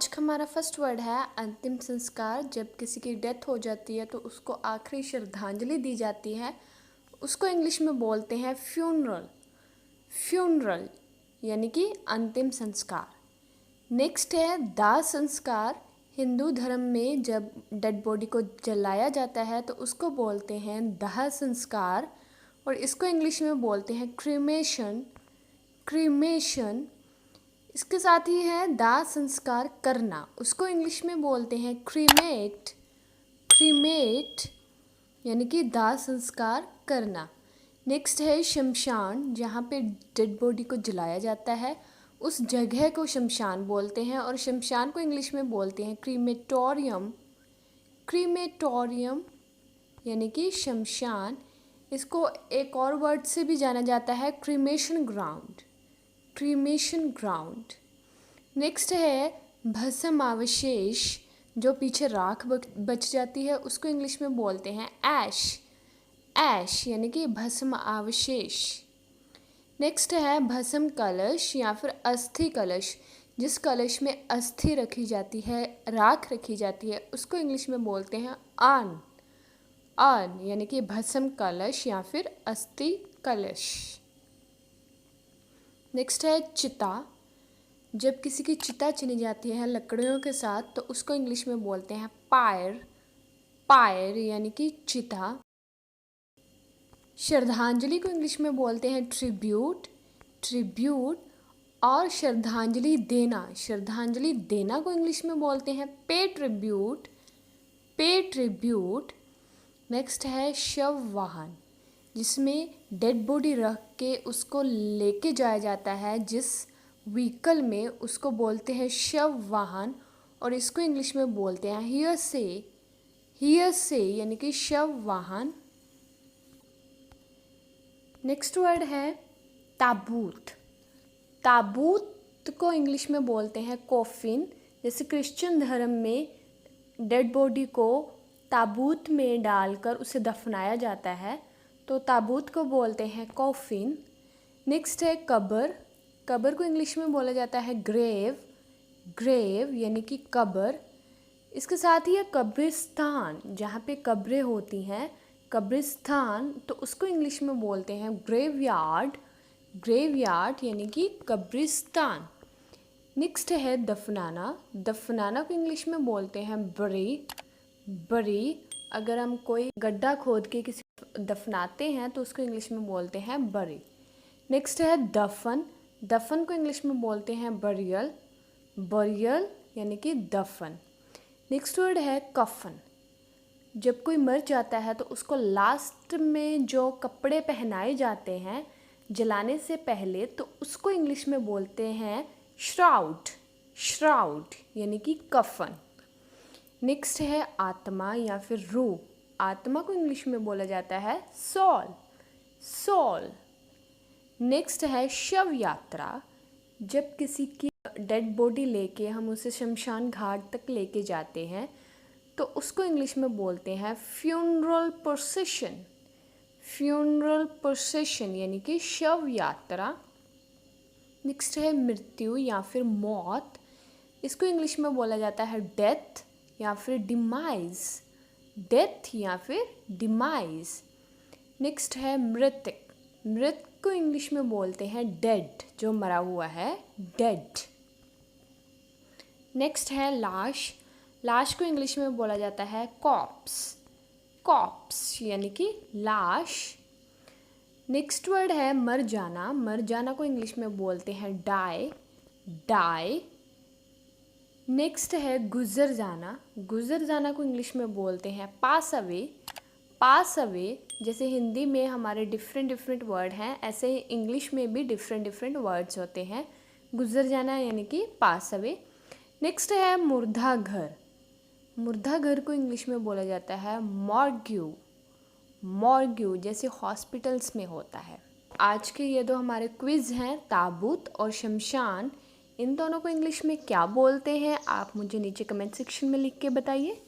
आज का हमारा फर्स्ट वर्ड है अंतिम संस्कार। जब किसी की डेथ हो जाती है तो उसको आखिरी श्रद्धांजलि दी जाती है, उसको इंग्लिश में बोलते हैं फ्यूनरल। फ्यूनरल यानी कि अंतिम संस्कार। नेक्स्ट है दाह संस्कार। हिंदू धर्म में जब डेड बॉडी को जलाया जाता है तो उसको बोलते हैं दाह संस्कार, और इसको इंग्लिश में बोलते हैं क्रीमेशन। क्रीमेशन। इसके साथ ही है दाह संस्कार करना, उसको इंग्लिश में बोलते हैं क्रीमेट। क्रीमेट यानी कि दाह संस्कार करना। नेक्स्ट है शमशान। जहाँ पे डेड बॉडी को जलाया जाता है उस जगह को शमशान बोलते हैं, और शमशान को इंग्लिश में बोलते हैं क्रीमेटोरियम। क्रीमेटोरियम यानी कि शमशान। इसको एक और वर्ड से भी जाना जाता है cremation ground. Cremation ground. Next है भस्म अवशेष। जो पीछे राख बच जाती है उसको इंग्लिश में बोलते हैं ऐश। ऐश यानी कि भस्म अवशेष। नेक्स्ट है भस्म कलश या फिर अस्थि कलश। जिस कलश में अस्थि रखी जाती है, राख रखी जाती है, उसको इंग्लिश में बोलते हैं अर्न। अर्न यानी कि भस्म कलश या फिर अस्थि कलश। नेक्स्ट है चिता। जब किसी की चिता चली जाती है लकड़ियों के साथ तो उसको इंग्लिश में बोलते हैं पायर। पायर यानी कि चिता। श्रद्धांजलि को इंग्लिश में बोलते हैं ट्रिब्यूट। ट्रिब्यूट। और श्रद्धांजलि देना, श्रद्धांजलि देना को इंग्लिश में बोलते हैं पे ट्रिब्यूट। पे ट्रिब्यूट। नेक्स्ट है शव वाहन। जिसमें डेड बॉडी रख के उसको लेके जाया जाता है, जिस व्हीकल में, उसको बोलते हैं शव वाहन, और इसको इंग्लिश में बोलते हैं हियरसे। हियरसे यानी कि शव वाहन। नेक्स्ट वर्ड है ताबूत। ताबूत को इंग्लिश में बोलते हैं कॉफिन। जैसे क्रिश्चियन धर्म में डेड बॉडी को ताबूत में डालकर उसे दफनाया जाता है, तो ताबूत को बोलते हैं कॉफिन। नेक्स्ट है कब्र। कब्र को इंग्लिश में बोला जाता है ग्रेव। ग्रेव यानी कि कब्र। इसके साथ ही है कब्रिस्तान। जहाँ पे कब्रें होती हैं, कब्रिस्तान, तो उसको इंग्लिश में बोलते हैं ग्रेवयार्ड। ग्रेवयार्ड यानी कि कब्रिस्तान। नेक्स्ट है दफनाना। दफनाना को इंग्लिश में बोलते हैं बरी। बरी। अगर हम कोई गड्ढा खोद के किसी दफनाते हैं तो उसको इंग्लिश में बोलते हैं बरी। नेक्स्ट है दफन। दफन को इंग्लिश में बोलते हैं बरियल। बरियल यानी कि दफन। नेक्स्ट वर्ड है कफन। जब कोई मर जाता है तो उसको लास्ट में जो कपड़े पहनाए जाते हैं जलाने से पहले, तो उसको इंग्लिश में बोलते हैं श्राउड। श्राउड यानी कि कफन। नेक्स्ट है आत्मा या फिर रूह। आत्मा को इंग्लिश में बोला जाता है सोल। सोल। नेक्स्ट है शव यात्रा। जब किसी की डेड बॉडी लेके हम उसे शमशान घाट तक लेके जाते हैं तो उसको इंग्लिश में बोलते हैं फ्यूनरल प्रोसेशन। फ्यूनरल प्रोसेशन यानी कि शव यात्रा। नेक्स्ट है मृत्यु या फिर मौत। इसको इंग्लिश में बोला जाता है डेथ या फिर डिमाइज। डेथ या फिर डिमाइज। नेक्स्ट है मृतक। मृत को इंग्लिश में बोलते हैं डेड। जो मरा हुआ है, डेड। नेक्स्ट है लाश। लाश को इंग्लिश में बोला जाता है कॉप्स। कॉप्स यानी कि लाश। नेक्स्ट वर्ड है मर जाना। मर जाना को इंग्लिश में बोलते हैं डाई। डाई। नेक्स्ट है गुजर जाना। गुजर जाना को इंग्लिश में बोलते हैं पास अवे। Pass away. जैसे हिंदी में हमारे डिफरेंट वर्ड हैं, ऐसे ही इंग्लिश में भी डिफरेंट वर्ड्स होते हैं। गुजर जाना यानी कि पास अवे। नेक्स्ट है मुर्दा घर। मुर्दा घर को इंग्लिश में बोला जाता है मॉर्ग्यू। मॉर्ग्यू जैसे हॉस्पिटल्स में होता है। आज के ये दो हमारे क्विज़ हैं, ताबूत और शमशान। इन दोनों को इंग्लिश में क्या बोलते हैं आप मुझे नीचे कमेंट सेक्शन में लिख के बताइए।